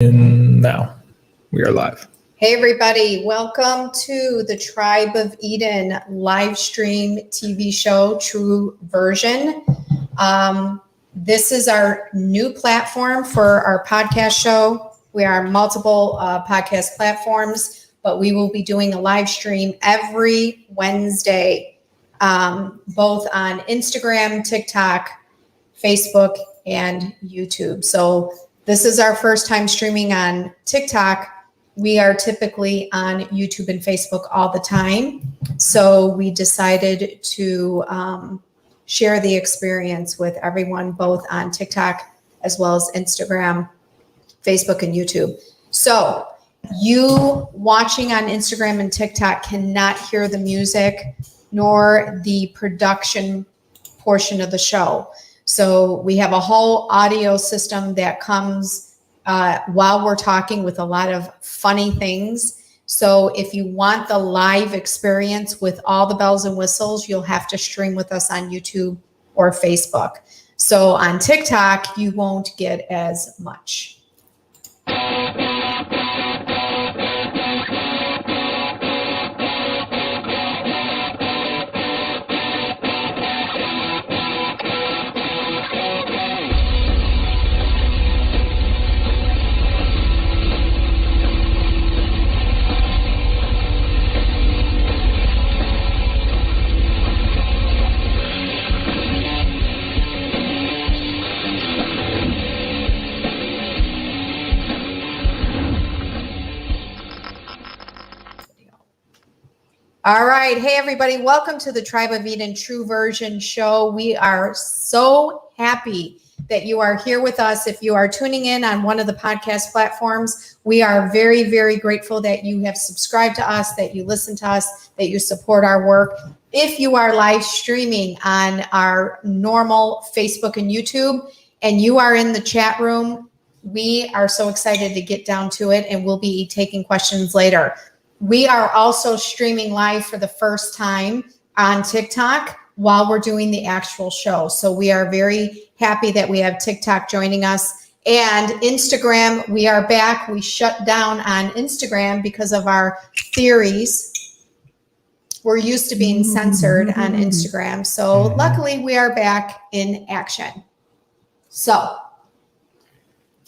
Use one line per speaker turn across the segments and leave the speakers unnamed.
And now we are live.
Hey everybody, welcome to the Tribe of Eden live stream TV show, True Version. This is our new platform for our podcast show. We are multiple podcast platforms, but we will be doing a live stream every Wednesday, both on Instagram, TikTok, Facebook, and YouTube. So this is our first time streaming on TikTok. We are typically on YouTube and Facebook all the time. So we decided to share the experience with everyone, both on TikTok as well as Instagram, Facebook, and YouTube. So you watching on Instagram and TikTok cannot hear the music nor the production portion of the show. So we have a whole audio system that comes while we're talking with a lot of funny things. So if you want the live experience with all the bells and whistles, you'll have to stream with us on YouTube or Facebook. So on TikTok, you won't get as much. All right. Hey, everybody. Welcome to the Tribe of Eden True Version show. We are so happy that you are here with us. If you are tuning in on one of the podcast platforms, we are very, very grateful that you have subscribed to us, that you listen to us, that you support our work. If you are live streaming on our normal Facebook and YouTube, and you are in the chat room, we are so excited to get down to it, and we'll be taking questions later. We are also streaming live for the first time on TikTok while we're doing the actual show. So we are very happy that we have TikTok joining us. And Instagram, we are back. We shut down on Instagram because of our theories. We're used to being censored on Instagram. So luckily we are back in action. So, all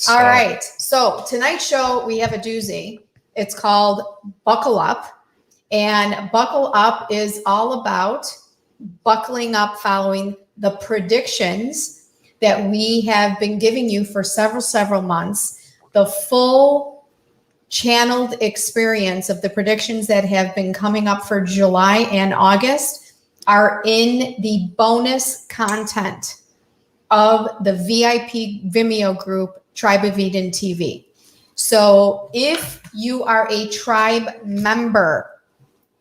right. So tonight's show, we have a doozy. It's called Buckle Up, and Buckle Up is all about buckling up following the predictions that we have been giving you for several months. The full channeled experience of the predictions that have been coming up for July and August are in the bonus content of the VIP Vimeo group, Tribe of Eden TV. So if you are a tribe member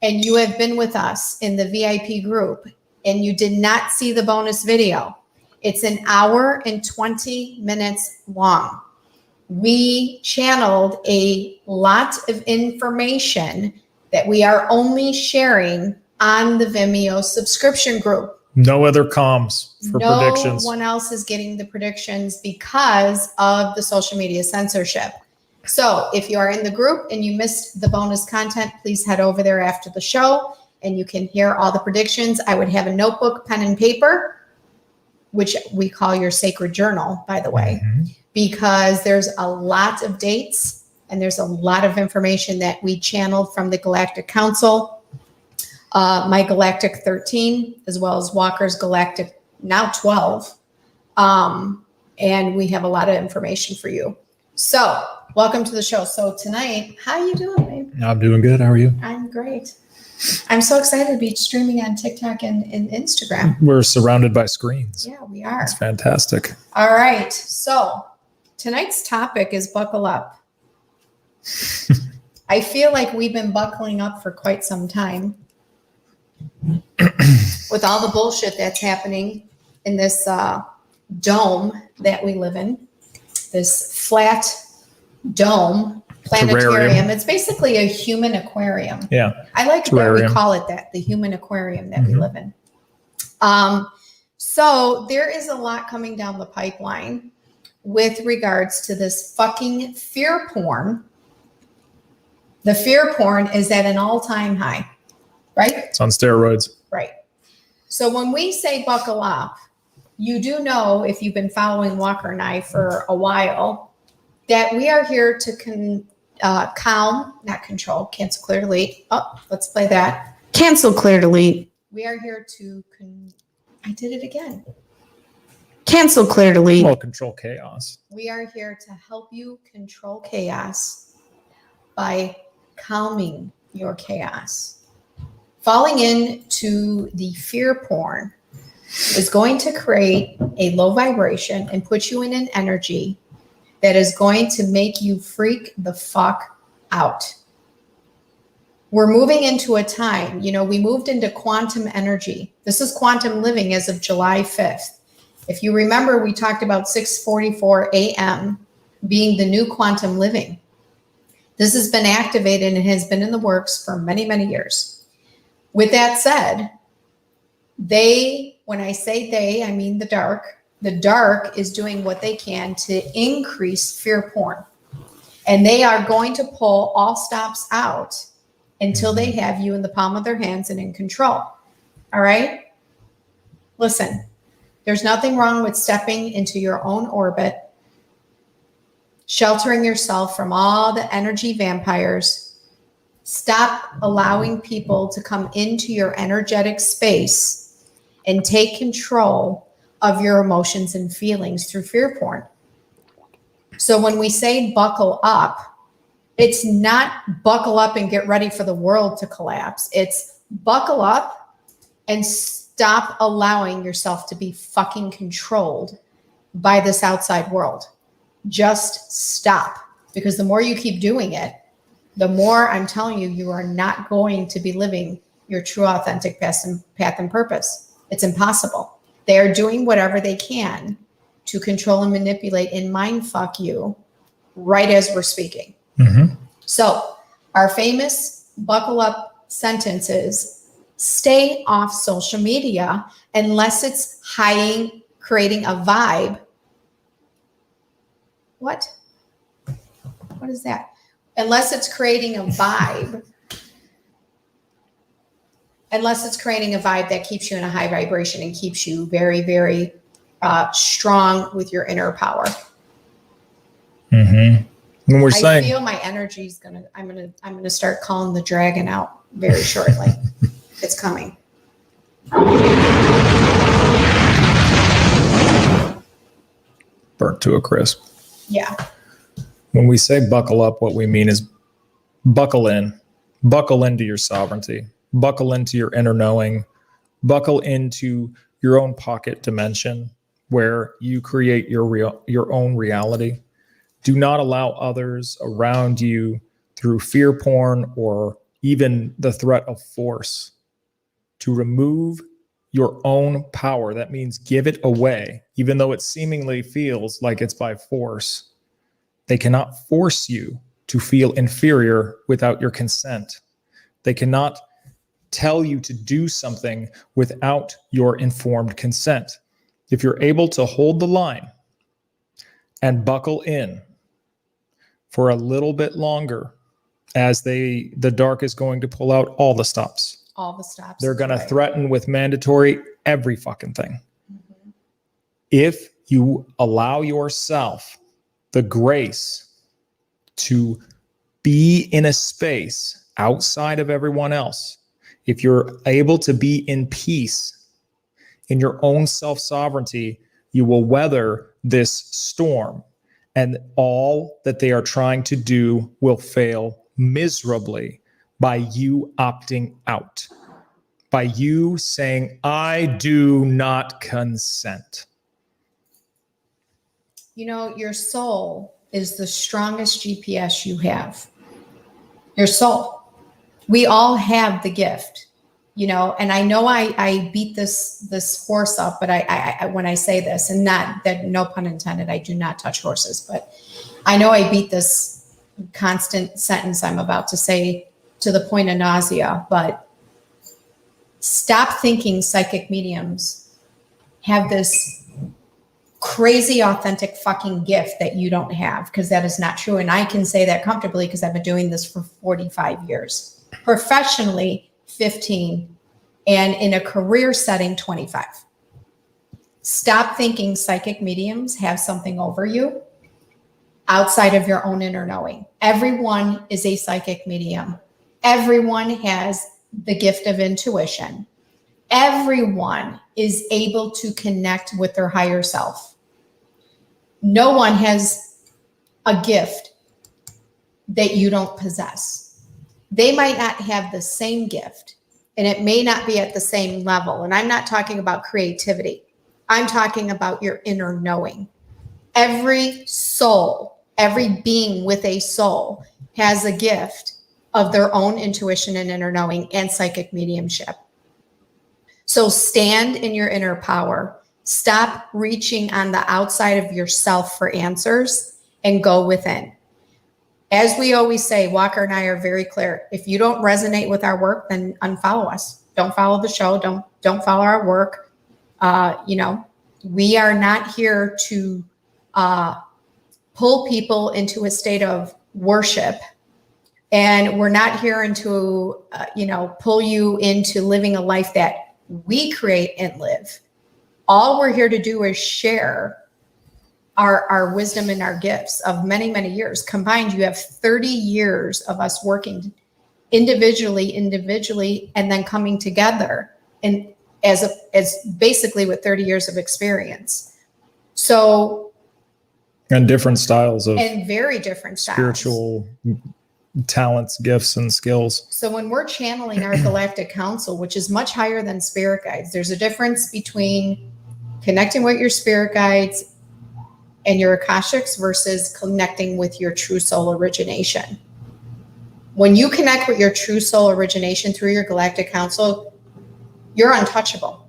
and you have been with us in the VIP group and you did not see the bonus video, it's an hour and 20 minutes long. We channeled a lot of information that we are only sharing on the Vimeo subscription group.
No other comms for predictions.
No one else is getting the predictions because of the social media censorship. So if you are in the group and you missed the bonus content, please head over there after the show and you can hear all the predictions. I would have a notebook, pen and paper, which we call your sacred journal, by the way, because there's a lot of dates and there's a lot of information that we channeled from the Galactic Council, my Galactic 13, as well as Walker's Galactic, now 12. And we have a lot of information for you. So welcome to the show. So tonight, how are you doing, babe?
I'm doing good. How are you?
I'm great. I'm so excited to be streaming on TikTok and Instagram.
We're surrounded by screens.
Yeah, we are.
It's fantastic.
All right. So tonight's topic is buckle up. I feel like we've been buckling up for quite some time with all the bullshit that's happening in this dome that we live in. This flat dome planetarium.
Terrarium.
It's basically a human aquarium.
Yeah.
I like
Terrarium.
that we call it that, the human aquarium that we live in. So there is a lot coming down the pipeline. with regards to this fucking fear porn. The fear porn is at an all-time high, right?
It's on steroids.
Right. So when we say buckle up, you do know, if you've been following Walker and I for a while, that we are here to calm, not control, cancel, clear, delete. Oh, let's play that. Cancel, clear, delete. We are here to, I did it again. Cancel, clear, delete.
Well, control chaos.
We are here to help you control chaos by calming your chaos. Falling into the fear porn is going to create a low vibration and put you in an energy that is going to make you freak the fuck out. We're moving into a time, we moved into quantum energy. This is quantum living as of July 5th. If you remember, we talked about 6:44 a.m. being the new quantum living. This has been activated and has been in the works for many, many years. With that said, when I say they, I mean the dark is doing what they can to increase fear porn. And they are going to pull all stops out until they have you in the palm of their hands and in control. All right? Listen, there's nothing wrong with stepping into your own orbit, sheltering yourself from all the energy vampires. Stop allowing people to come into your energetic space and take control of your emotions and feelings through fear porn. So when we say buckle up, it's not buckle up and get ready for the world to collapse. It's buckle up and stop allowing yourself to be fucking controlled by this outside world. Just stop, because the more you keep doing it, the more I'm telling you, you are not going to be living your true authentic path and purpose. It's impossible. They are doing whatever they can to control and manipulate and mind fuck you right as we're speaking.
Mm-hmm.
So our famous buckle up sentence is stay off social media unless it's creating a vibe. What is that? Unless it's creating a vibe. Unless it's creating a vibe that keeps you in a high vibration and keeps you very, very strong with your inner power.
Mm-hmm. When we're saying,
I feel my energy is I'm gonna start calling the dragon out very shortly. It's coming.
burnt to a crisp.
Yeah.
When we say buckle up, what we mean is buckle into your sovereignty, buckle into your inner knowing, buckle into your own pocket dimension where you create your own reality. Do not allow others around you through fear porn or even the threat of force to remove your own power. That means give it away, even though it seemingly feels like it's by force. They cannot force you to feel inferior without your consent. They cannot tell you to do something without your informed consent. If you're able to hold the line and buckle in for a little bit longer, as the dark is going to pull out all the stops.
All the stops.
They're going to threaten with mandatory every fucking thing. Mm-hmm. If you allow yourself the grace to be in a space outside of everyone else, if you're able to be in peace in your own self-sovereignty, you will weather this storm, and all that they are trying to do will fail miserably by you opting out, by you saying, I do not consent.
You know, your soul is the strongest GPS you have. Your soul. We all have the gift, you know, and I know I beat this horse up, but I when I say this, and not that, no pun intended, I do not touch horses, but I know I beat this constant sentence I'm about to say to the point of nausea, but stop thinking psychic mediums have this crazy authentic fucking gift that you don't have, because that is not true. And I can say that comfortably because I've been doing this for 45 years, professionally 15, and in a career setting 25. Stop thinking psychic mediums have something over you outside of your own inner knowing. Everyone is a psychic medium. Everyone has the gift of intuition. Everyone is able to connect with their higher self. No one has a gift that you don't possess. They might not have the same gift, and it may not be at the same level. And I'm not talking about creativity. I'm talking about your inner knowing. Every soul, every being with a soul has a gift of their own intuition and inner knowing and psychic mediumship. So stand in your inner power. Stop reaching on the outside of yourself for answers and go within. As we always say, Walker and I are very clear. If you don't resonate with our work, then unfollow us. Don't follow the show. Don't follow our work. We are not here to pull people into a state of worship. And we're not here to, pull you into living a life that we create and live. All we're here to do is share our wisdom and our gifts of many, many years. Combined, you have 30 years of us working individually, and then coming together and as basically with 30 years of experience. So,
and different styles of,
and very different styles,
spiritual talents, gifts, and skills.
So when we're channeling our galactic council, which is much higher than spirit guides, there's a difference between connecting with your spirit guides and your Akashics versus connecting with your true soul origination. When you connect with your true soul origination through your galactic council, you're untouchable.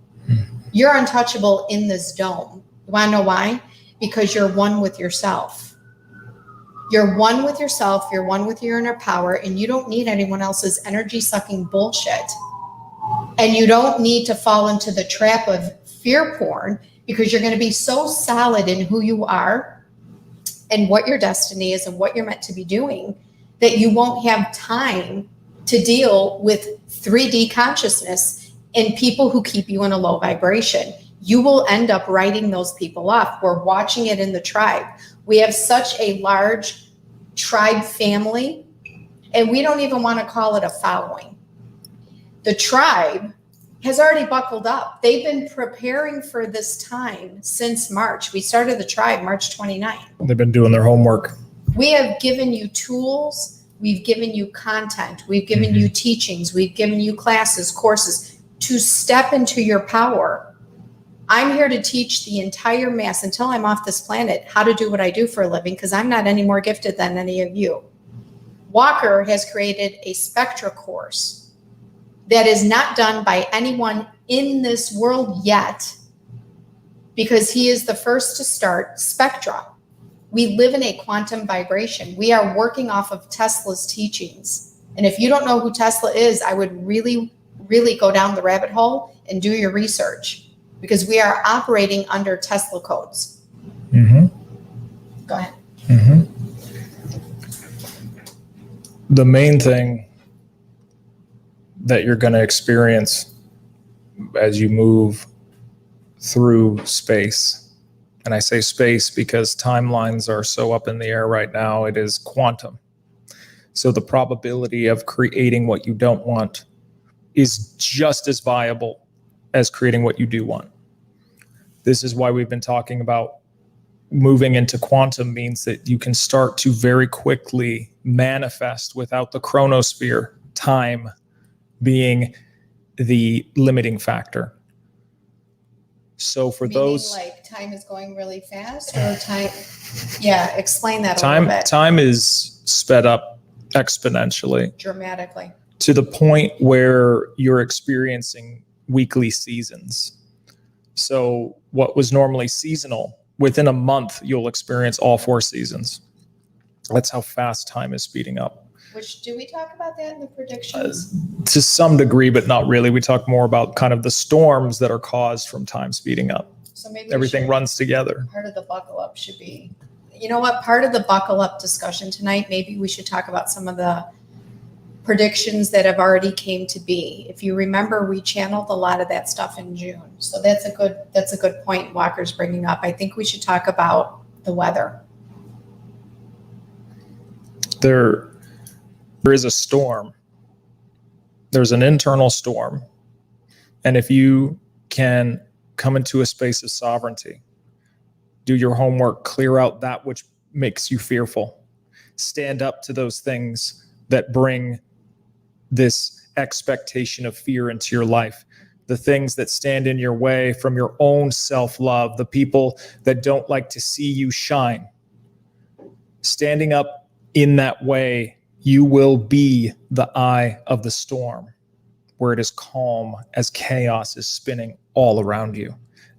You're untouchable in this dome. You want to know why? Because you're one with yourself. You're one with yourself. You're one with your inner power, and you don't need anyone else's energy sucking bullshit. And you don't need to fall into the trap of fear porn, because you're going to be so solid in who you are and what your destiny is and what you're meant to be doing that you won't have time to deal with 3D consciousness and people who keep you in a low vibration. You will end up writing those people off. We're watching it in the tribe. We have such a large tribe family, and we don't even want to call it a following. The tribe has already buckled up. They've been preparing for this time since March. We started the tribe March 29th.
They've been doing their homework.
We have given you tools. We've given you content. We've given you teachings. We've given you classes, courses to step into your power. I'm here to teach the entire mass until I'm off this planet how to do what I do for a living, because I'm not any more gifted than any of you. Walker has created a Spectra course that is not done by anyone in this world yet, because he is the first to start Spectra. We live in a quantum vibration. We are working off of Tesla's teachings. And if you don't know who Tesla is, I would really go down the rabbit hole and do your research, because we are operating under Tesla codes. Go ahead.
The main thing that you're going to experience as you move through space, and I say space because timelines are so up in the air right now, it is quantum. So the probability of creating what you don't want is just as viable as creating what you do want. This is why we've been talking about moving into quantum means that you can start to very quickly manifest without the chronosphere, time being the limiting factor. So for
Meaning,
those,
like, time is going really fast, or time, yeah, explain that a little bit.
Time is sped up exponentially
Dramatically.
to the point where you're experiencing weekly seasons. So what was normally seasonal, within a month, you'll experience all 4 seasons. That's how fast time is speeding up.
Which, do we talk about that in the predictions?
To some degree, but not really. We talk more about kind of the storms that are caused from time speeding up.
So maybe
Everything runs together.
part of the buckle up should be, you know what, part of the buckle up discussion tonight, maybe we should talk about some of the predictions that have already came to be. If you remember, we channeled a lot of that stuff in June. So that's a good point Walker's bringing up. I think we should talk about the weather.
There is a storm. There's an internal storm. And if you can come into a space of sovereignty, do your homework, clear out that which makes you fearful, stand up to those things that bring this expectation of fear into your life, the things that stand in your way from your own self-love, the people that don't like to see you shine. Standing up in that way, you will be the eye of the storm, where it is calm as chaos is spinning all around you.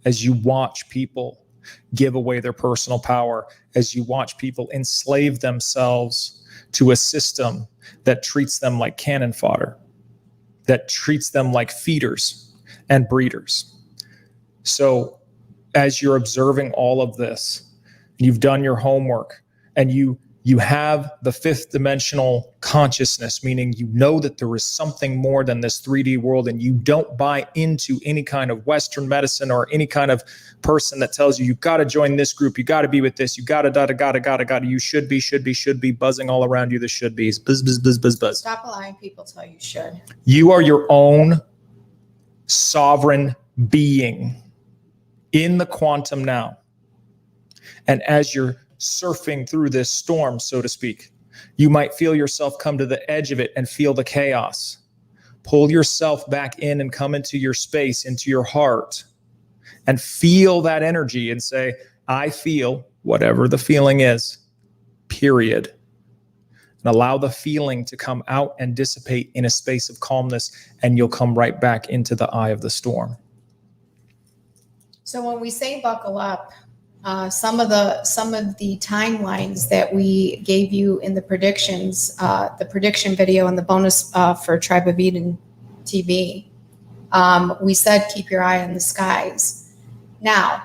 As you watch people give away their personal power, as you watch people enslave themselves to a system that treats them like cannon fodder, that treats them like feeders and breeders. So as you're observing all of this, you've done your homework, and you have the fifth dimensional consciousness, meaning you know that there is something more than this 3D world, and you don't buy into any kind of Western medicine or any kind of person that tells you, you've got to join this group, you got to be with this, you got to, gotta, you should be buzzing all around you, the should be's, buzz, buzz, buzz, buzz, buzz.
Stop allowing people to tell you should.
You are your own sovereign being in the quantum now. And as you're surfing through this storm, so to speak, you might feel yourself come to the edge of it and feel the chaos. Pull yourself back in and come into your space, into your heart, and feel that energy and say, I feel whatever the feeling is, period. And allow the feeling to come out and dissipate in a space of calmness, and you'll come right back into the eye of the storm.
So when we say buckle up, some of the timelines that we gave you in the predictions, the prediction video and the bonus for Tribe of Eden TV, we said keep your eye on the skies. Now,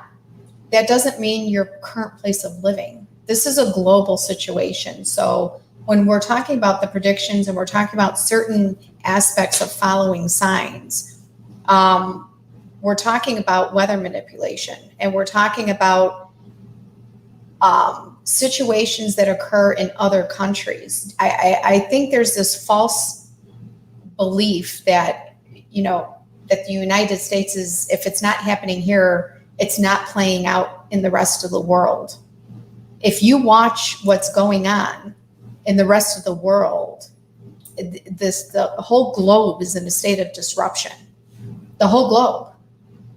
that doesn't mean your current place of living. This is a global situation. So when we're talking about the predictions and we're talking about certain aspects of following signs, we're talking about weather manipulation, and we're talking about situations that occur in other countries. I think there's this false belief that, that the United States is, if it's not happening here, it's not playing out in the rest of the world. If you watch what's going on in the rest of the world, the whole globe is in a state of disruption. The whole globe.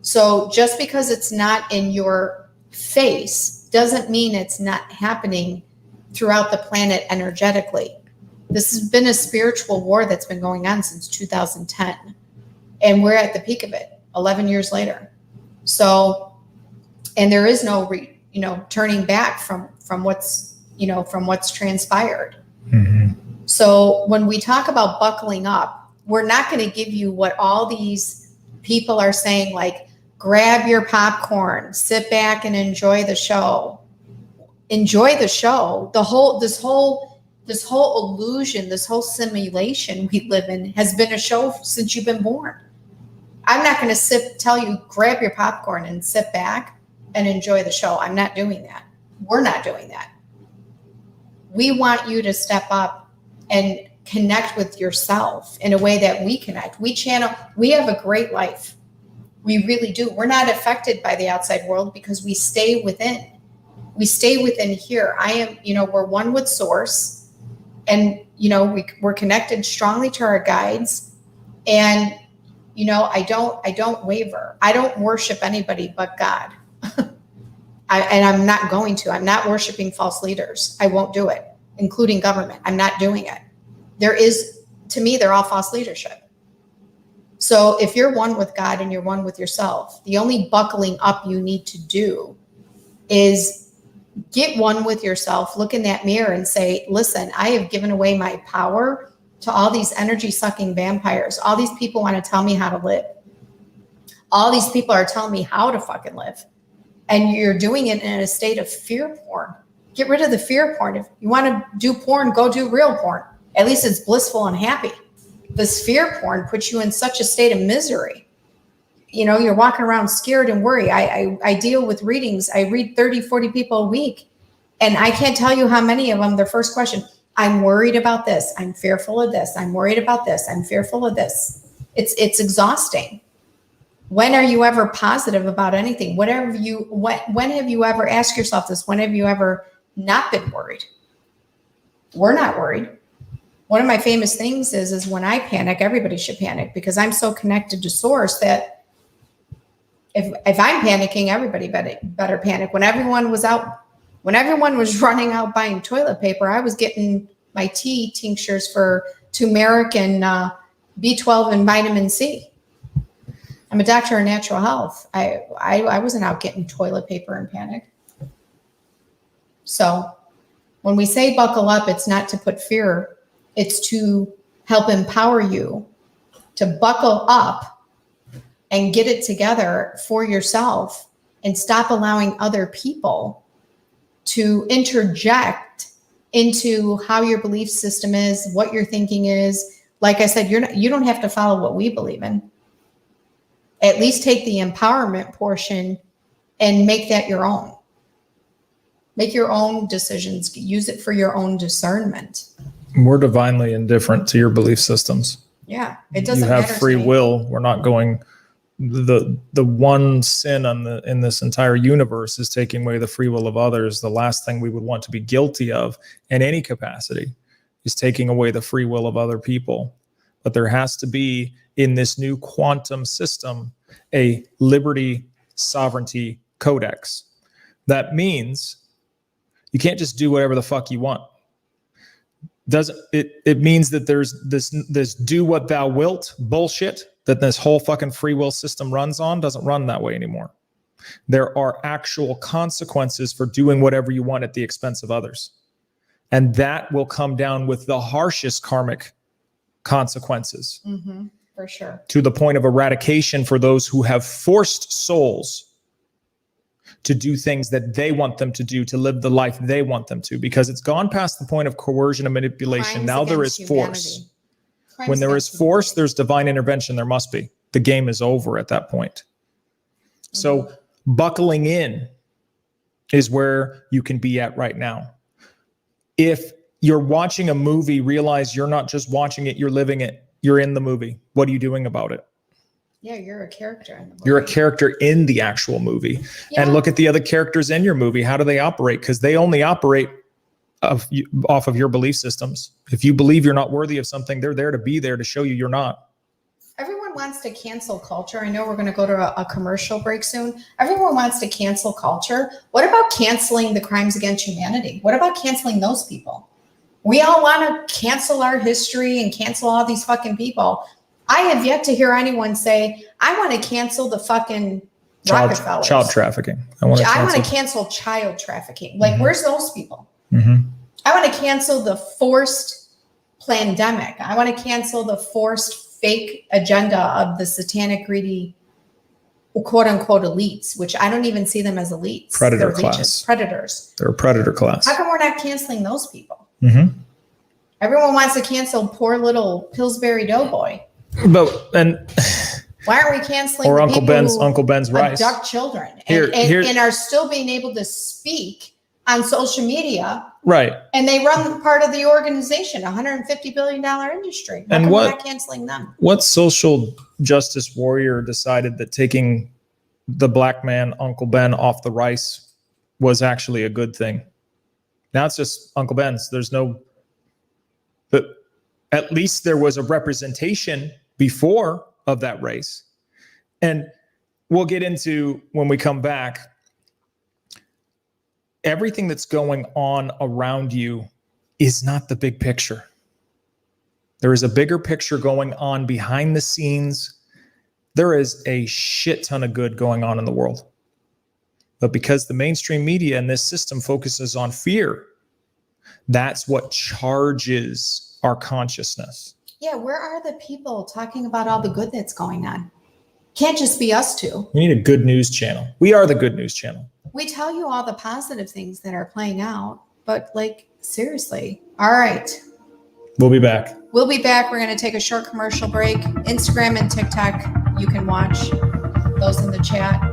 So just because it's not in your face doesn't mean it's not happening throughout the planet energetically. This has been a spiritual war that's been going on since 2010. And we're at the peak of it 11 years later. So, and there is no, turning back from what's transpired. Mm-hmm. So when we talk about buckling up, we're not going to give you what all these people are saying, like, grab your popcorn, sit back and enjoy the show. Enjoy the show. This whole illusion, this whole simulation we live in has been a show since you've been born. I'm not going to tell you, grab your popcorn and sit back and enjoy the show. I'm not doing that. We're not doing that. We want you to step up and connect with yourself in a way that we connect. We have a great life. We really do. We're not affected by the outside world because we stay within. We stay within here. We're one with Source, and, we're connected strongly to our guides. And, I don't waver. I don't worship anybody but God. And I'm not going to. I'm not worshiping false leaders. I won't do it, including government. I'm not doing it. To me, they're all false leadership. So if you're one with God and you're one with yourself, the only buckling up you need to do is get one with yourself, look in that mirror and say, listen, I have given away my power to all these energy sucking vampires. All these people want to tell me how to live. All these people are telling me how to fucking live. And you're doing it in a state of fear porn. Get rid of the fear porn. If you want to do porn, go do real porn. At least it's blissful and happy. This fear porn puts you in such a state of misery. You know, you're walking around scared and worried. I deal with readings. I read 30, 40 people a week. And I can't tell you how many of them, their first question, I'm worried about this. I'm fearful of this. I'm worried about this. I'm fearful of this. It's exhausting. When are you ever positive about anything? When have you ever asked yourself this? When have you ever not been worried? We're not worried. One of my famous things is when I panic, everybody should panic because I'm so connected to source that if I'm panicking, everybody better panic. When everyone was running out buying toilet paper, I was getting my tea tinctures for turmeric and B12 and vitamin C. I'm a doctor of natural health. I wasn't out getting toilet paper and panic. So when we say buckle up, it's not to put fear. It's to help empower you to buckle up and get it together for yourself and stop allowing other people to interject into how your belief system is, what your thinking is. Like I said, you don't have to follow what we believe in. At least take the empowerment portion and make that your own. Make your own decisions. Use it for your own discernment.
We're divinely indifferent to your belief systems.
Yeah, it doesn't
matter. You
matter
have free will. We're not going. The one sin in this entire universe is taking away the free will of others. The last thing we would want to be guilty of in any capacity is taking away the free will of other people. But there has to be, in this new quantum system, a liberty sovereignty codex. That means you can't just do whatever the fuck you want. It means that there's this do what thou wilt bullshit that this whole fucking free will system runs on doesn't run that way anymore. There are actual consequences for doing whatever you want at the expense of others. And that will come down with the harshest karmic consequences.
Mm-hmm, for sure.
To the point of eradication for those who have forced souls to do things that they want them to do, to live the life they want them to, because it's gone past the point of coercion and manipulation.
Crimes
now there is
against
force.
humanity. Crimes
When there is
against
force,
humanity.
there's divine intervention. There must be. The game is over at that point. So buckling in is where you can be at right now. If you're watching a movie, realize you're not just watching it, you're living it. You're in the movie. What are you doing about it?
Yeah, you're a character in the movie.
You're a character in the actual movie.
Yeah.
And look at the other characters in your movie. How do they operate? Because they only operate off of your belief systems. If you believe you're not worthy of something, they're there to be there to show you you're not.
Everyone wants to cancel culture. I know we're going to go to a commercial break soon. Everyone wants to cancel culture. What about canceling the crimes against humanity? What about canceling those people? We all want to cancel our history and cancel all these fucking people. I have yet to hear anyone say, I want to cancel the fucking Rockefellers.
Child trafficking. I want
to cancel child trafficking. Like, where's those people?
Mm-hmm.
I want to cancel the forced pandemic. I want to cancel the forced fake agenda of the satanic, greedy, quote unquote elites, which I don't even see them as elites.
Predator
They're
class.
legions, predators.
They're a predator class.
How come we're not canceling those people?
Mm-hmm.
Everyone wants to cancel poor little Pillsbury Doughboy.
But
why aren't we canceling
or
the
Uncle
people
Ben's
who
rice
abduct children
here,
and are still being able to speak on social media?
Right.
And they run part of the organization, $150 billion industry. Why
And
come
what-
we're not canceling them?
What social justice warrior decided that taking the black man, Uncle Ben, off the rice was actually a good thing? Now it's just Uncle Ben's. There's no, but at least there was a representation before of that race. And we'll get into when we come back, everything that's going on around you is not the big picture. There is a bigger picture going on behind the scenes. There is a shit ton of good going on in the world. But because the mainstream media and this system focuses on fear, that's what charges our consciousness.
Yeah, where are the people talking about all the good that's going on? Can't just be us two.
We need a good news channel. We are the good news channel.
We tell you all the positive things that are playing out, but like, seriously. All right.
We'll be back.
We'll be back. We're going to take a short commercial break. Instagram and TikTok, you can watch those in the chat.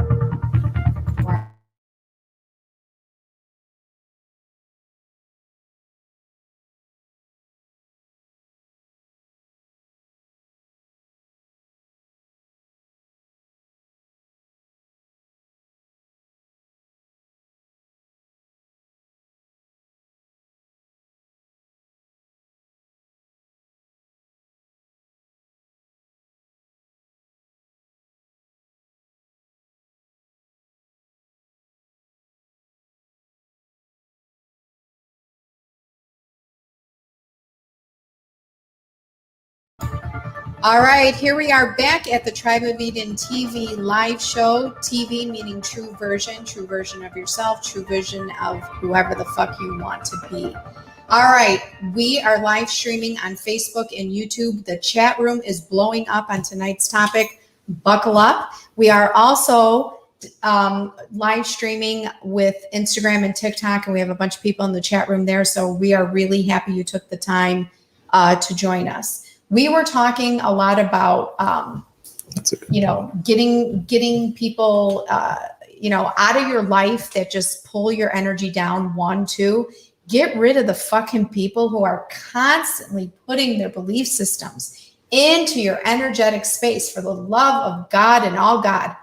All right, here we are back at the Tribe of Eden TV live show. TV meaning true version of yourself, true vision of whoever the fuck you want to be. All right, we are live streaming on Facebook and YouTube. The chat room is blowing up on tonight's topic. Buckle up. We are also live streaming with Instagram and TikTok, and we have a bunch of people in the chat room there. So we are really happy you took the time to join us. We were talking a lot about, getting people, out of your life that just pull your energy down. 1, 2, get rid of the fucking people who are constantly putting their belief systems into your energetic space. For the love of God and all God,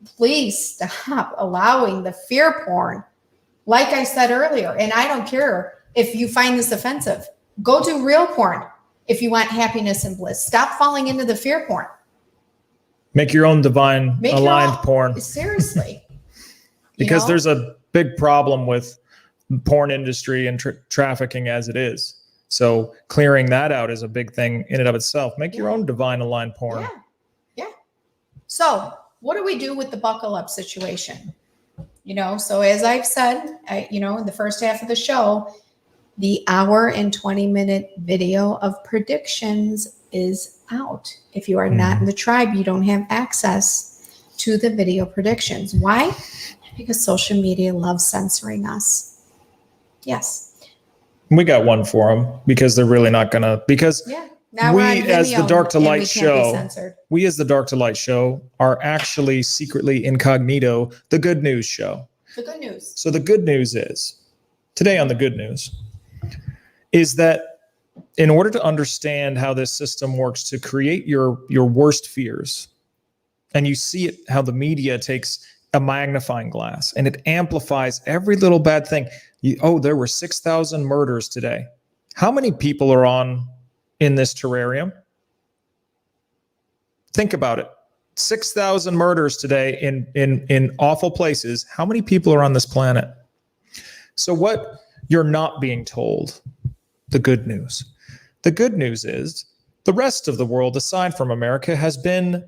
please stop allowing the fear porn. Like I said earlier, and I don't care if you find this offensive, go do real porn. If you want happiness and bliss, stop falling into the fear porn.
Make your own divine aligned porn.
Seriously.
Because there's a big problem with porn industry and trafficking as it is. So clearing that out is a big thing in and of itself. Make your own divine aligned porn.
Yeah. So what do we do with the buckle up situation? So as I've said, in the first half of the show, the 1 and 20-minute video of predictions is out. If you are not in the tribe, you don't have access to the video predictions. Why? Because social media loves censoring us. Yes.
We got one for them because they're really not going to,
now
we as the Dark to Light show, are actually secretly incognito, the good news show.
The good news.
So the good news is, today on the good news, is that in order to understand how this system works to create your worst fears, and you see it, how the media takes a magnifying glass and it amplifies every little bad thing. There were 6,000 murders today. How many people are in this terrarium? Think about it. 6,000 murders today in awful places. How many people are on this planet? So what you're not being told, the good news. The good news is the rest of the world, aside from America, has been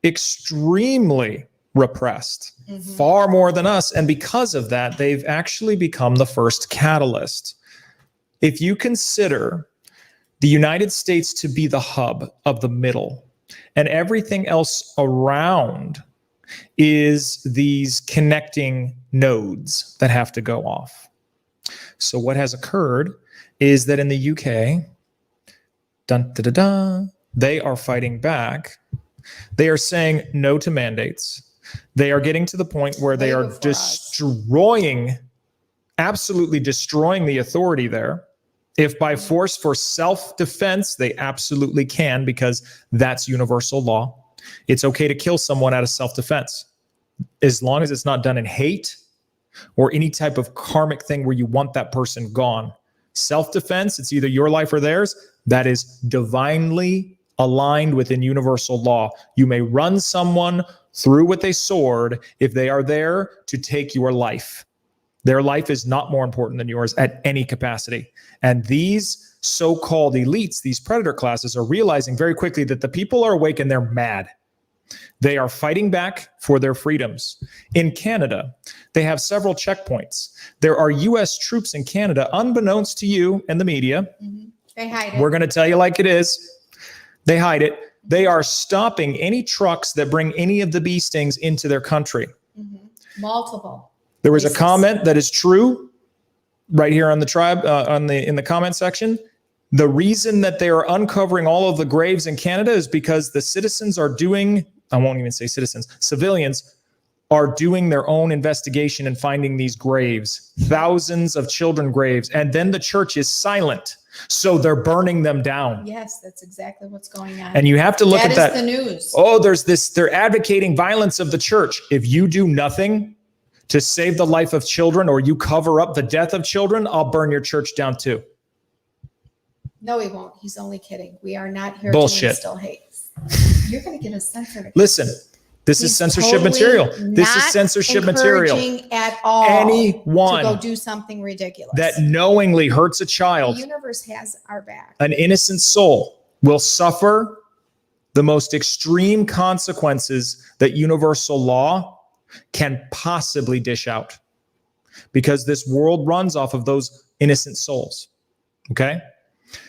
extremely repressed, far more than us. And because of that, they've actually become the first catalyst. If you consider the United States to be the hub of the middle, and everything else around is these connecting nodes that have to go off. So what has occurred is that in the UK, they are fighting back. They are saying no to mandates. They are getting to the point where they are absolutely destroying the authority there. If by force for self-defense, they absolutely can, because that's universal law. It's okay to kill someone out of self-defense, as long as it's not done in hate or any type of karmic thing where you want that person gone. Self-defense, it's either your life or theirs. That is divinely aligned within universal law. You may run someone through with a sword if they are there to take your life. Their life is not more important than yours at any capacity. And these so-called elites, these predator classes, are realizing very quickly that the people are awake and they're mad. They are fighting back for their freedoms. In Canada, they have several checkpoints. There are U.S. troops in Canada, unbeknownst to you and the media.
They hide it.
We're going to tell you like it is. They hide it. They are stopping any trucks that bring any of the bee stings into their country.
Multiple.
There was
places.
a comment that is true right here on the tribe, in the comment section. The reason that they are uncovering all of the graves in Canada is because the citizens are doing, I won't even say citizens, civilians are doing their own investigation and finding these graves, thousands of children graves, and then the church is silent. So they're burning them down.
Yes, that's exactly what's going on.
And you have to look at that.
That is the news.
Oh, there's this, they're advocating violence of the church. If you do nothing to save the life of children, or you cover up the death of children, I'll burn your church down too.
No, he won't. He's only kidding. We are not here
Bullshit.
to instill hate. You're going to get us censored.
Listen, this is censorship material. This is censorship material.
At all
Anyone
to go do something ridiculous
that knowingly hurts a
the
child,
universe has our back.
an innocent soul, will suffer the most extreme consequences that universal law can possibly dish out, because this world runs off of those innocent souls. Okay?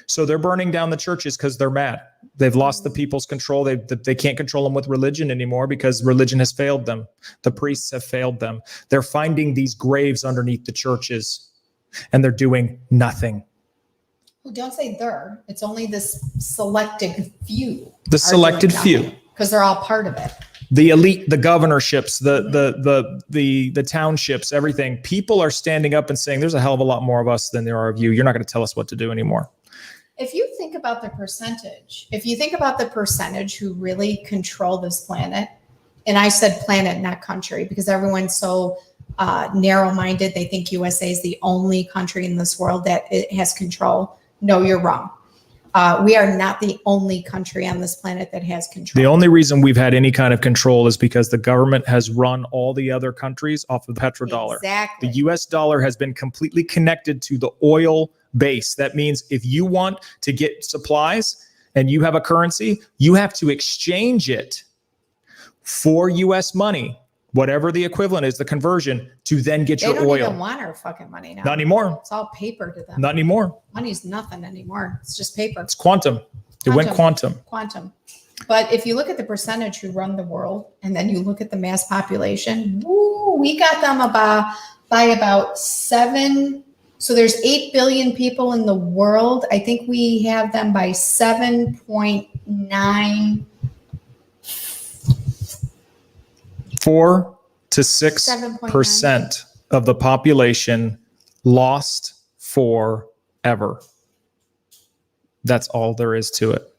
So they're burning down the churches because they're mad. They've lost the people's control. They can't control them with religion anymore because religion has failed them. The priests have failed them. They're finding these graves underneath the churches, and they're doing nothing.
Well, don't say they're. It's only this selected few.
The selected few.
Because they're all part of it.
The elite, the governorships, the townships, everything. People are standing up and saying, there's a hell of a lot more of us than there are of you. You're not going to tell us what to do anymore.
If you think about the percentage who really control this planet, and I said planet, not country, because everyone's so narrow-minded. They think USA is the only country in this world that it has control. No, you're wrong. We are not the only country on this planet that has control.
The only reason we've had any kind of control is because the government has run all the other countries off of the petrodollar.
Exactly.
The US dollar has been completely connected to the oil base. That means if you want to get supplies and you have a currency, you have to exchange it for US money, whatever the equivalent is, the conversion, to then get your
They don't
oil.
even want our fucking money now.
Not anymore.
It's all paper to them.
Not anymore.
Money's nothing anymore. It's just paper.
It's quantum. It went quantum.
Quantum. But if you look at the percentage who run the world, and then you look at the mass population, woo, we got them by about 7. So there's 8 billion people in the world. I think we have them by 7.9.
4 to 6% of the population lost forever. That's all there is to it.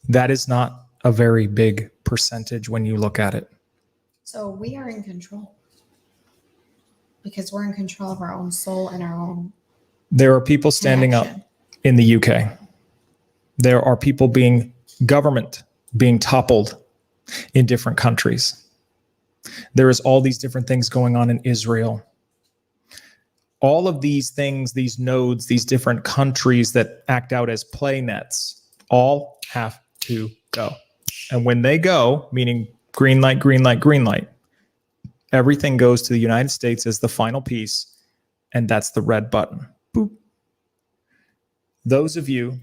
That is not a very big percentage when you look at it.
So we are in control because we're in control of our own soul and our own.
There are people standing up in the UK. There are people government being toppled in different countries. There is all these different things going on in Israel. All of these things, these nodes, these different countries that act out as play nets, all have to go. And when they go, meaning green light, green light, green light, everything goes to the United States as the final piece, and that's the red button. Boop. Those of you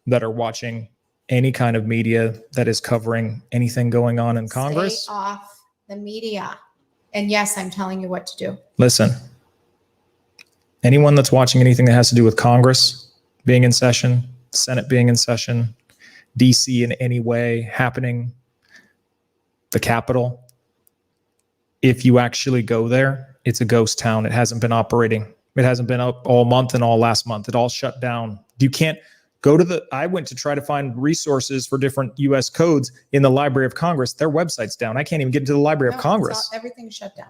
that are watching any kind of media that is covering anything going on in Congress,
stay off the media. And yes, I'm telling you what to do.
listen. Anyone that's watching anything that has to do with Congress being in session, Senate being in session, DC in any way happening, the Capitol, if you actually go there, it's a ghost town. It hasn't been operating. It hasn't been up all month and all last month. It all shut down. You can't go to I went to try to find resources for different US codes in the Library of Congress. Their website's down. I can't even get into the Library of Congress.
Everything's shut down.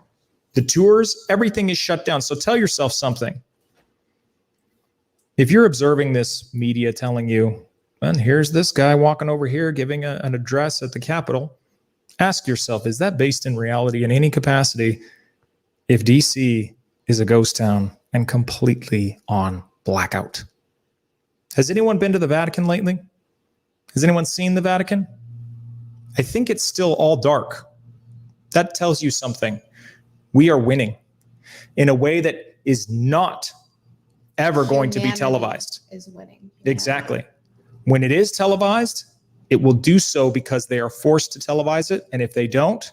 The tours, everything is shut down. So tell yourself something. If you're observing this media telling you, and here's this guy walking over here giving an address at the Capitol, ask yourself, is that based in reality in any capacity if DC is a ghost town and completely on blackout? Has anyone been to the Vatican lately? Has anyone seen the Vatican? I think it's still all dark. That tells you something. We are winning in a way that is not ever going to be televised.
Is winning.
Exactly. When it is televised, It will do so because they are forced to televise it. And if they don't,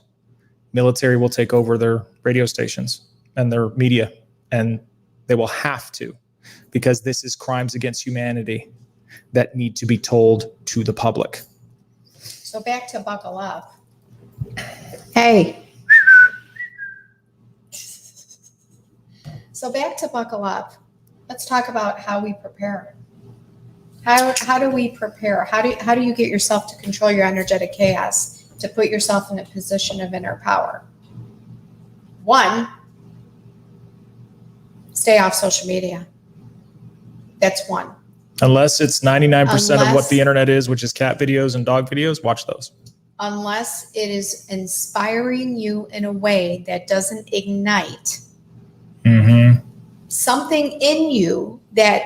military will take over their radio stations and their media. And they will have to, because this is crimes against humanity that need to be told to the public.
So back to buckle up. Hey. So back to buckle up. Let's talk about how we prepare. How do we prepare? How do you get yourself to control your energetic chaos, to put yourself in a position of inner power? One, stay off social media. That's one.
Unless it's 99% of what the internet is, which is cat videos and dog videos, watch those.
Unless it is inspiring you in a way that doesn't ignite something in you that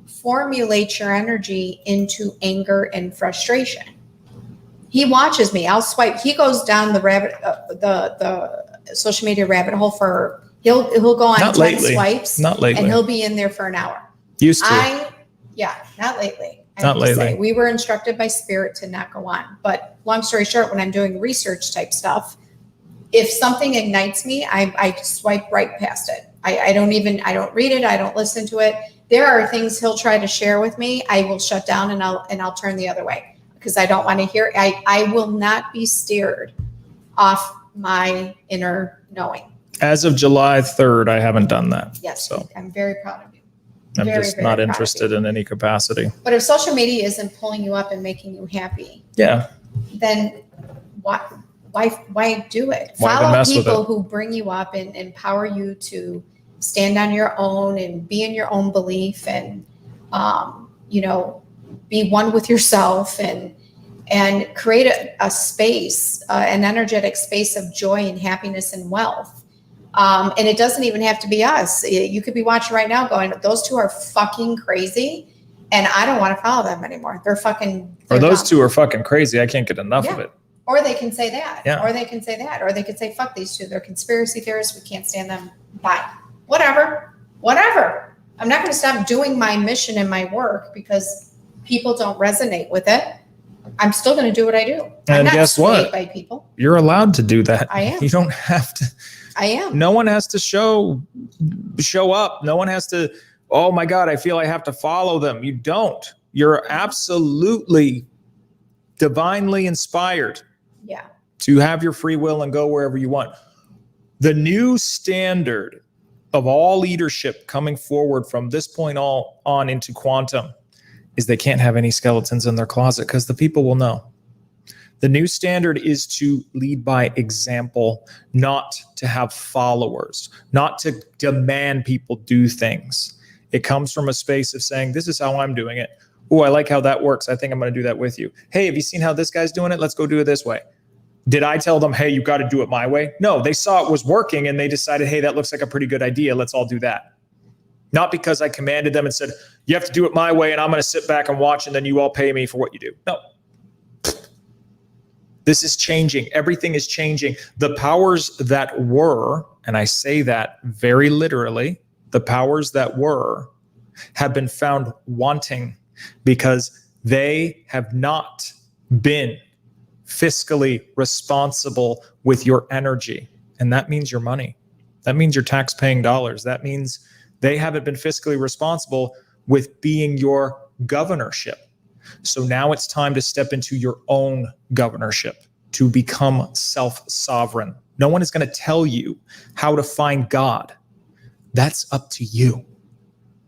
formulates your energy into anger and frustration. He watches me. I'll swipe. He goes down the social media rabbit hole for. He'll go on 10 swipes.
Not lately.
And he'll be in there for an hour.
Used to.
Not lately.
Not lately.
We were instructed by spirit to not go on. But long story short, when I'm doing research type stuff, if something ignites me, I swipe right past it. I don't read it. I don't listen to it. There are things he'll try to share with me. I will shut down and I'll turn the other way because I don't want to hear. I will not be steered off my inner knowing.
As of July 3rd, I haven't done that.
Yes,
so
I'm very proud of you.
I'm just not interested in any capacity.
But if social media isn't pulling you up and making you happy, then why do it? Follow people who bring you up and empower you to stand on your own and be in your own belief and be one with yourself and create a space, an energetic space of joy and happiness and wealth. And it doesn't even have to be us. You could be watching right now going, those two are fucking crazy and I don't want to follow them anymore. They're
those dumb. Two are fucking crazy. I can't get enough of it.
Or they can say that.
Yeah.
Or they can say that. Or they could say, fuck these two. They're conspiracy theorists. We can't stand them. Bye. Whatever. I'm not going to stop doing my mission and my work because people don't resonate with it. I'm still going to do what I do.
And guess what?
By people.
You're allowed to do that.
I am.
You don't have to.
I am.
No one has to show up. No one has to, oh my God, I feel I have to follow them. You don't. You're absolutely divinely inspired.
Yeah.
To have your free will and go wherever you want. The new standard of all leadership coming forward from this point on into quantum is they can't have any skeletons in their closet because the people will know. The new standard is to lead by example, not to have followers, not to demand people do things. It comes from a space of saying, this is how I'm doing it. Oh, I like how that works. I think I'm going to do that with you. Hey, have you seen how this guy's doing it? Let's go do it this way. Did I tell them, hey, you got to do it my way? No, they saw it was working and they decided, hey, that looks like a pretty good idea. Let's all do that. Not because I commanded them and said, you have to do it my way and I'm going to sit back and watch and then you all pay me for what you do. No. This is changing. Everything is changing. The powers that were, and I say that very literally, the powers that were have been found wanting because they have not been fiscally responsible with your energy. And that means your money. That means your tax-paying dollars. That means they haven't been fiscally responsible with being your governorship. So now it's time to step into your own governorship, to become self-sovereign. No one is going to tell you how to find God. That's up to you.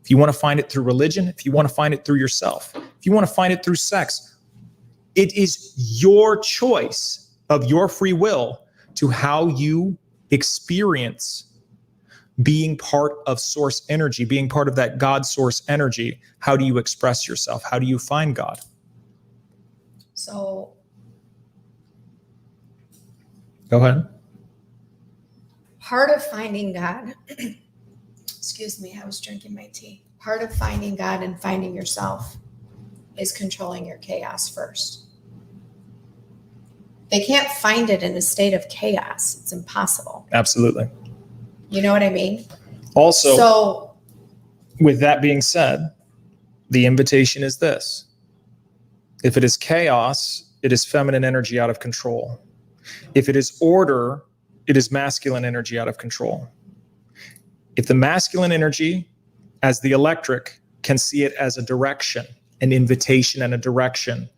If you want to find it through religion, if you want to find it through yourself, if you want to find it through sex, it is your choice of your free will to how you experience being part of source energy, being part of that God source energy. How do you express yourself? How do you find God?
So,
go ahead.
Part of finding God, excuse me, I was drinking my tea. Part of finding God and finding yourself is controlling your chaos first. They can't find it in a state of chaos. It's impossible.
Absolutely.
You know what I mean?
Also, with that being said, the invitation is this. If it is chaos, it is feminine energy out of control. If it is order, it is masculine energy out of control. If the masculine energy, as the electric, can see it as a direction, an invitation and a direction,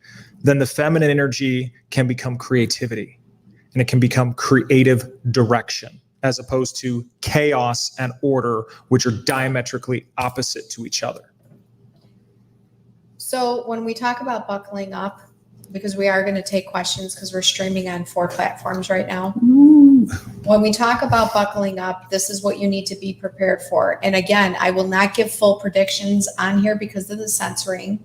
then the feminine energy can become creativity, and it can become creative direction, as opposed to chaos and order, which are diametrically opposite to each other.
So when we talk about buckling up, because we are going to take questions because we're streaming on 4 platforms right now. When we talk about buckling up, this is what you need to be prepared for. And again, I will not give full predictions on here because of the censoring.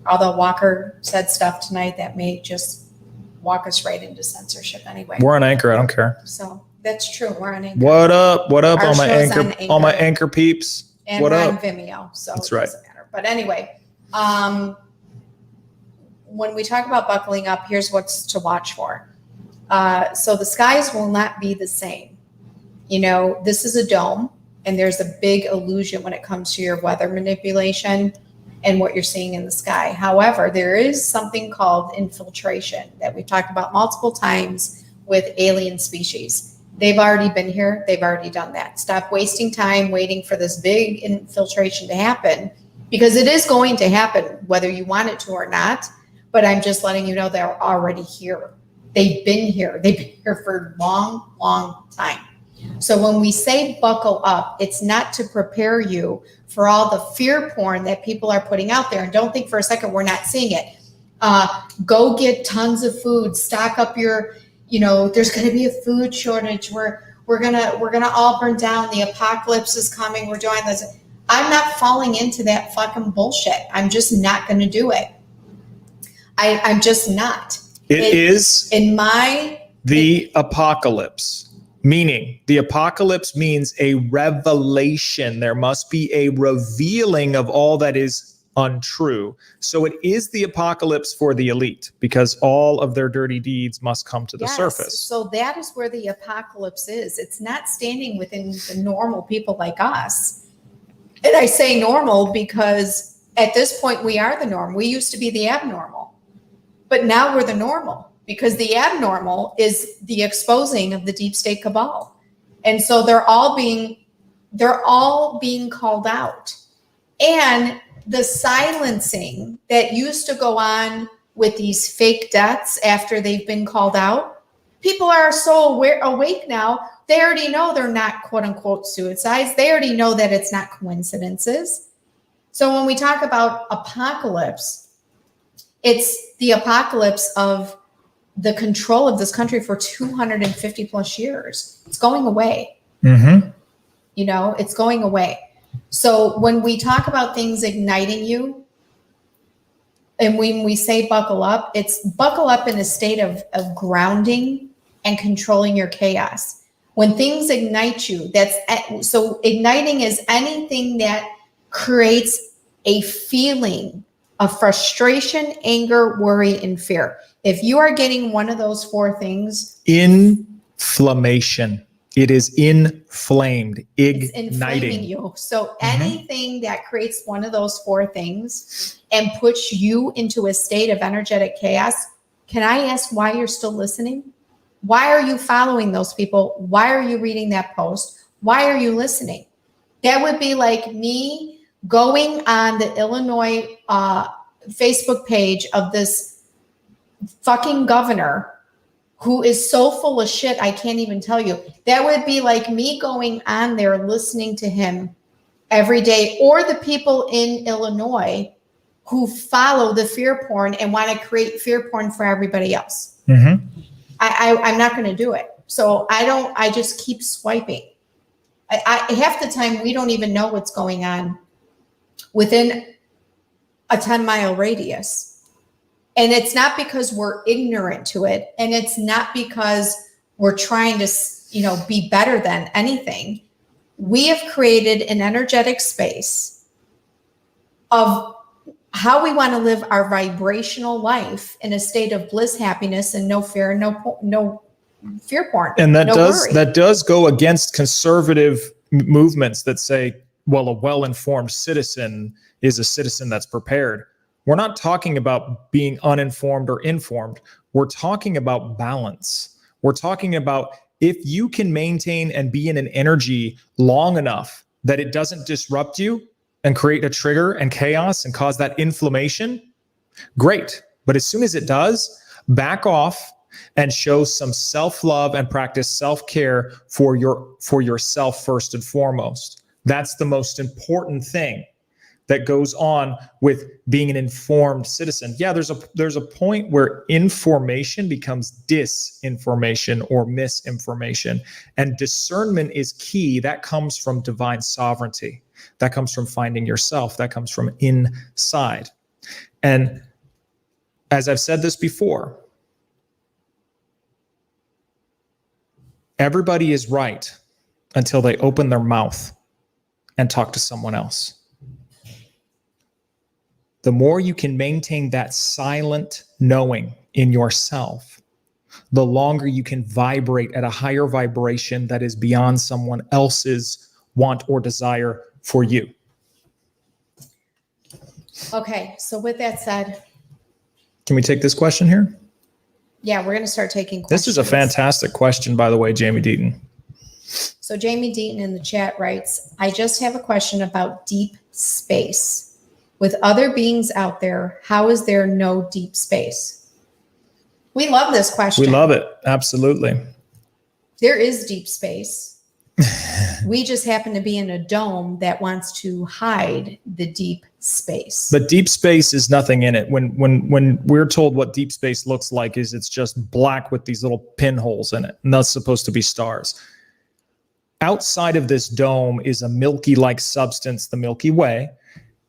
Although Walker said stuff tonight that may just walk us right into censorship anyway.
We're on Anchor. I don't care.
So that's true. We're on Anchor.
What up? What up?
Our
All my
show's
Anchor,
on Anchor.
all my Anchor peeps.
And
What
we're
up?
on Vimeo. So
That's
it
right.
doesn't matter. But anyway, when we talk about buckling up, here's what's to watch for. So the skies will not be the same. You know, this is a dome, and there's a big illusion when it comes to your weather manipulation and what you're seeing in the sky. However, there is something called infiltration that we've talked about multiple times with alien species. They've already been here. They've already done that. Stop wasting time waiting for this big infiltration to happen, because it is going to happen whether you want it to or not. But I'm just letting you know they're already here. They've been here. They've been here for a long, long time. So when we say buckle up, it's not to prepare you for all the fear porn that people are putting out there. And don't think for a second we're not seeing it. Go get tons of food. Stock up your, there's going to be a food shortage. We're gonna all burn down. The apocalypse is coming. We're doing this. I'm not falling into that fucking bullshit. I'm just not going to do it. I'm just not.
It is
in my
the apocalypse. Meaning, the apocalypse means a revelation. There must be a revealing of all that is untrue. So it is the apocalypse for the elite, because all of their dirty deeds must come to the surface.
So that is where the apocalypse is. It's not standing within the normal people like us. And I say normal because at this point we are the norm. We used to be the abnormal, but now we're the normal. Because the abnormal is the exposing of the deep state cabal. And so they're all being called out. And the silencing that used to go on with these fake deaths after they've been called out, people are so awake now, they already know they're not quote unquote suicides. They already know that it's not coincidences. So when we talk about apocalypse, it's the apocalypse of the control of this country for 250 plus years. It's going away.
Mm-hmm.
It's going away. So when we talk about things igniting you, and when we say buckle up, it's buckle up in a state of grounding and controlling your chaos. When things ignite you, so igniting is anything that creates a feeling of frustration, anger, worry, and fear. If you are getting one of those 4 things,
inflammation. It is inflamed,
it's inflaming
igniting
you. So anything that creates one of those 4 things and puts you into a state of energetic chaos, can I ask why you're still listening? Why are you following those people? Why are you reading that post? Why are you listening? That would be like me going on the Illinois Facebook page of this fucking governor who is so full of shit, I can't even tell you. That would be like me going on there listening to him every day, or the people in Illinois who follow the fear porn and want to create fear porn for everybody else.
Mm-hmm.
I'm not going to do it. So I just keep swiping. Half the time we don't even know what's going on within a 10-mile radius. And it's not because we're ignorant to it. And it's not because we're trying to, be better than anything. We have created an energetic space of how we want to live our vibrational life in a state of bliss, happiness, and no fear, no fear porn.
And that
worry.
does go against conservative movements that say, well, a well-informed citizen is a citizen that's prepared. We're not talking about being uninformed or informed. We're talking about balance. We're talking about if you can maintain and be in an energy long enough that it doesn't disrupt you and create a trigger and chaos and cause that inflammation, great. But as soon as it does, back off and show some self-love and practice self-care for yourself first and foremost. That's the most important thing that goes on with being an informed citizen. Yeah, there's a point where information becomes disinformation or misinformation, and discernment is key. That comes from divine sovereignty. That comes from finding yourself. That comes from inside. And as I've said this before, everybody is right until they open their mouth and talk to someone else. The more you can maintain that silent knowing in yourself, the longer you can vibrate at a higher vibration that is beyond someone else's want or desire for you.
Okay, so with that said,
can we take this question here?
Yeah, we're going to start taking questions.
This is a fantastic question, by the way, Jamie Deaton.
So Jamie Deaton in the chat writes, I just have a question about deep space. With other beings out there, how is there no deep space? We love this question.
We love it. Absolutely.
There is deep space. We just happen to be in a dome that wants to hide the deep space.
But deep space is nothing in it. When we're told what deep space looks like, is it's just black with these little pinholes in it, and that's supposed to be stars. Outside of this dome is a milky-like substance, the Milky Way.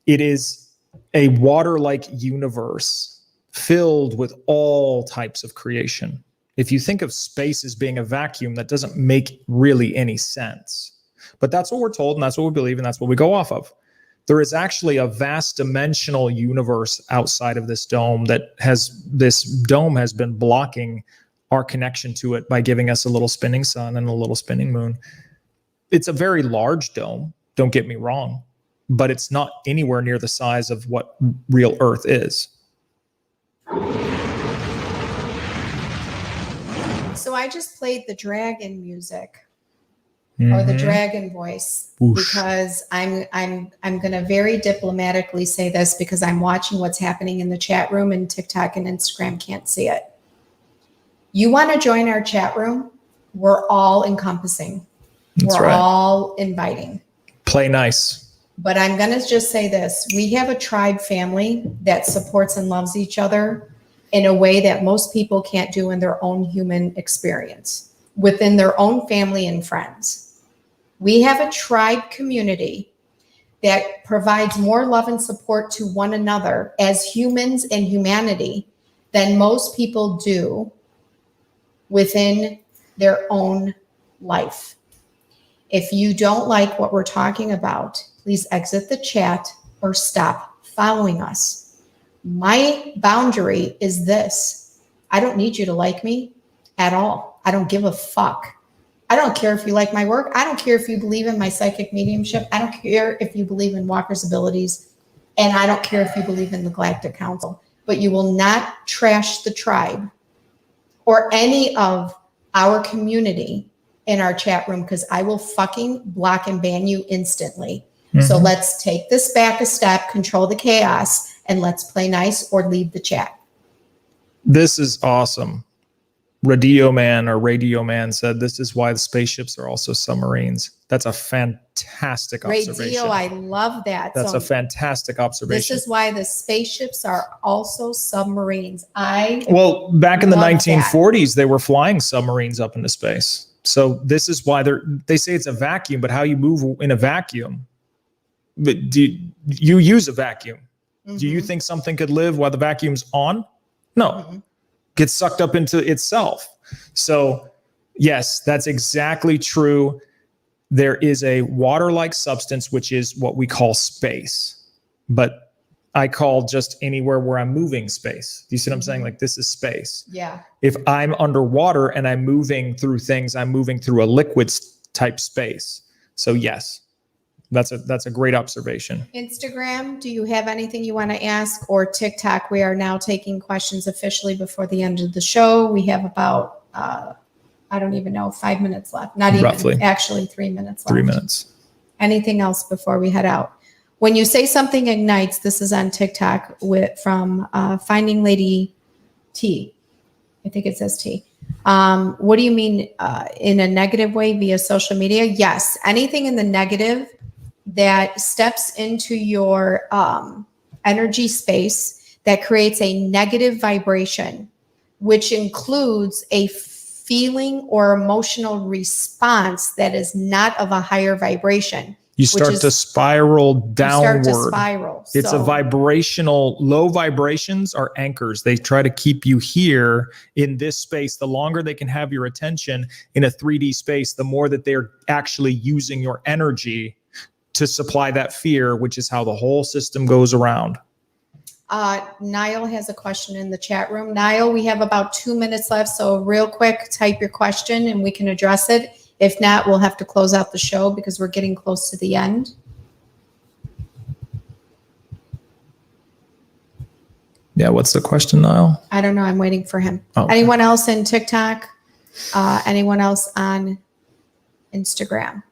It is a water-like universe filled with all types of creation. If you think of space as being a vacuum, that doesn't make really any sense. But that's what we're told, and that's what we believe, and that's what we go off of. There is actually a vast dimensional universe outside of this dome this dome has been blocking our connection to it by giving us a little spinning sun and a little spinning moon. It's a very large dome, don't get me wrong, but it's not anywhere near the size of what real Earth is.
So I just played the dragon music or the dragon voice because I'm going to very diplomatically say this because I'm watching what's happening in the chat room, and TikTok and Instagram can't see it. You want to join our chat room? We're all encompassing. We're all inviting.
Play nice.
But I'm going to just say this. We have a tribe family that supports and loves each other in a way that most people can't do in their own human experience, within their own family and friends. We have a tribe community that provides more love and support to one another as humans and humanity than most people do within their own life. If you don't like what we're talking about, please exit the chat or stop following us. My boundary is this. I don't need you to like me at all. I don't give a fuck. I don't care if you like my work. I don't care if you believe in my psychic mediumship. I don't care if you believe in Walker's abilities. And I don't care if you believe in the Galactic Council. But you will not trash the tribe or any of our community in our chat room, because I will fucking block and ban you instantly. So let's take this back a step, control the chaos, and let's play nice or leave the chat.
This is awesome. Radio Man said, this is why the spaceships are also submarines. That's a fantastic observation.
Radio, I love that.
That's a fantastic observation.
This is why the spaceships are also submarines.
Well, back in the 1940s, they were flying submarines up into space. So this is why they say it's a vacuum, but how you move in a vacuum? But do you use a vacuum? Do you think something could live while the vacuum's on? No. Gets sucked up into itself. So yes, that's exactly true. There is a water-like substance, which is what we call space. But I call just anywhere where I'm moving space. Do you see what I'm saying? Like, this is space.
Yeah.
If I'm underwater and I'm moving through things, I'm moving through a liquid type space. So yes. That's a great observation.
Instagram, do you have anything you want to ask? Or TikTok? We are now taking questions officially before the end of the show. We have about, I don't even know, 5 minutes left. Not even,
Roughly.
actually 3 minutes left.
3 minutes.
Anything else before we head out? When you say something ignites, this is on TikTok from Finding Lady T. I think it says T. What do you mean in a negative way via social media? Yes, anything in the negative that steps into your energy space that creates a negative vibration, which includes a feeling or emotional response that is not of a higher vibration.
You start to spiral downward.
You start to spiral.
It's a vibrational, low vibrations are anchors. They try to keep you here in this space. The longer they can have your attention in a 3D space, the more that they're actually using your energy to supply that fear, which is how the whole system goes around.
Niall has a question in the chat room. Niall, we have about 2 minutes left. So real quick, type your question and we can address it. If not, we'll have to close out the show because we're getting close to the end.
Yeah, what's the question, Niall?
I don't know. I'm waiting for him.
Okay.
Anyone else in TikTok? Anyone else on Instagram?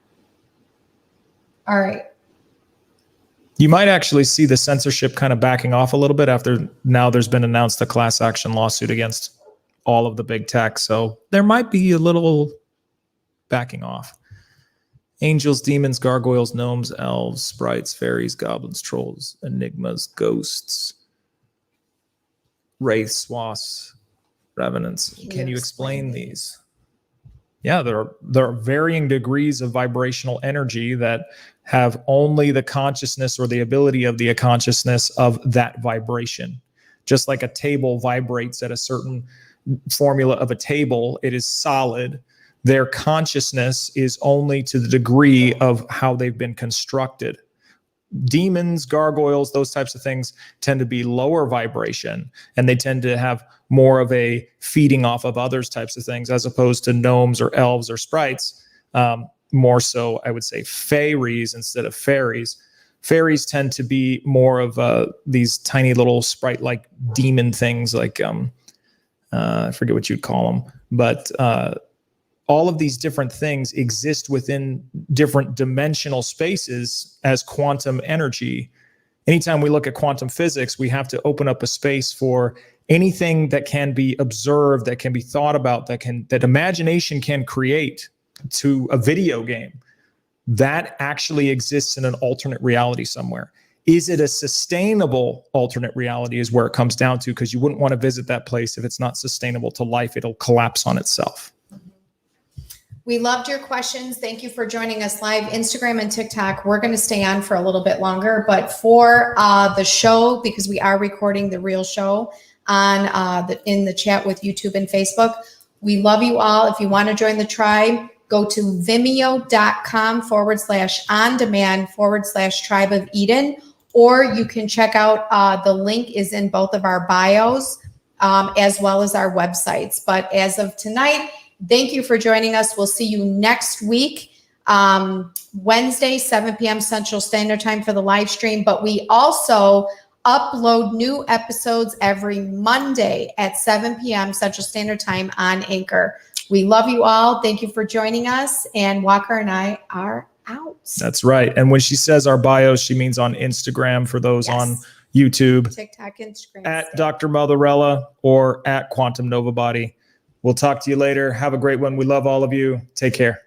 All right.
You might actually see the censorship kind of backing off a little bit after now there's been announced a class action lawsuit against all of the big tech. So there might be a little backing off. Angels, demons, gargoyles, gnomes, elves, sprites, fairies, goblins, trolls, enigmas, ghosts, wraiths, wasps, revenants. Can you explain these? Yeah, there are varying degrees of vibrational energy that have only the consciousness or the ability of the consciousness of that vibration. Just like a table vibrates at a certain formula of a table, it is solid. Their consciousness is only to the degree of how they've been constructed. Demons, gargoyles, those types of things tend to be lower vibration, and they tend to have more of a feeding off of others types of things, as opposed to gnomes or elves or sprites. More so, I would say fairies instead of fairies. Fairies tend to be more of these tiny little sprite-like demon things, like I forget what you'd call them, but all of these different things exist within different dimensional spaces as quantum energy. Anytime we look at quantum physics, we have to open up a space for anything that can be observed, that can be thought about, that imagination can create, to a video game that actually exists in an alternate reality somewhere. Is it a sustainable alternate reality is where it comes down to, because you wouldn't want to visit that place if it's not sustainable to life. It'll collapse on itself.
We loved your questions. Thank you for joining us live. Instagram and TikTok, we're going to stay on for a little bit longer, but for the show, because we are recording the real show on in the chat with YouTube and Facebook, we love you all. If you want to join the tribe, go to vimeo.com/on-demand/Tribe of Eden, or you can check out the link is in both of our bios, as well as our websites. But as of tonight, thank you for joining us. We'll see you next week, Wednesday, 7 p.m. Central Standard Time for the live stream. But we also upload new episodes every Monday at 7 p.m. Central Standard Time on Anchor. We love you all. Thank you for joining us. And Walker and I are out.
That's right. And when she says our bios, she means on Instagram for those on YouTube.
TikTok, Instagram.
At Dr. Motherella or at Quantum Nova Body. We'll talk to you later. Have a great one. We love all of you. Take care.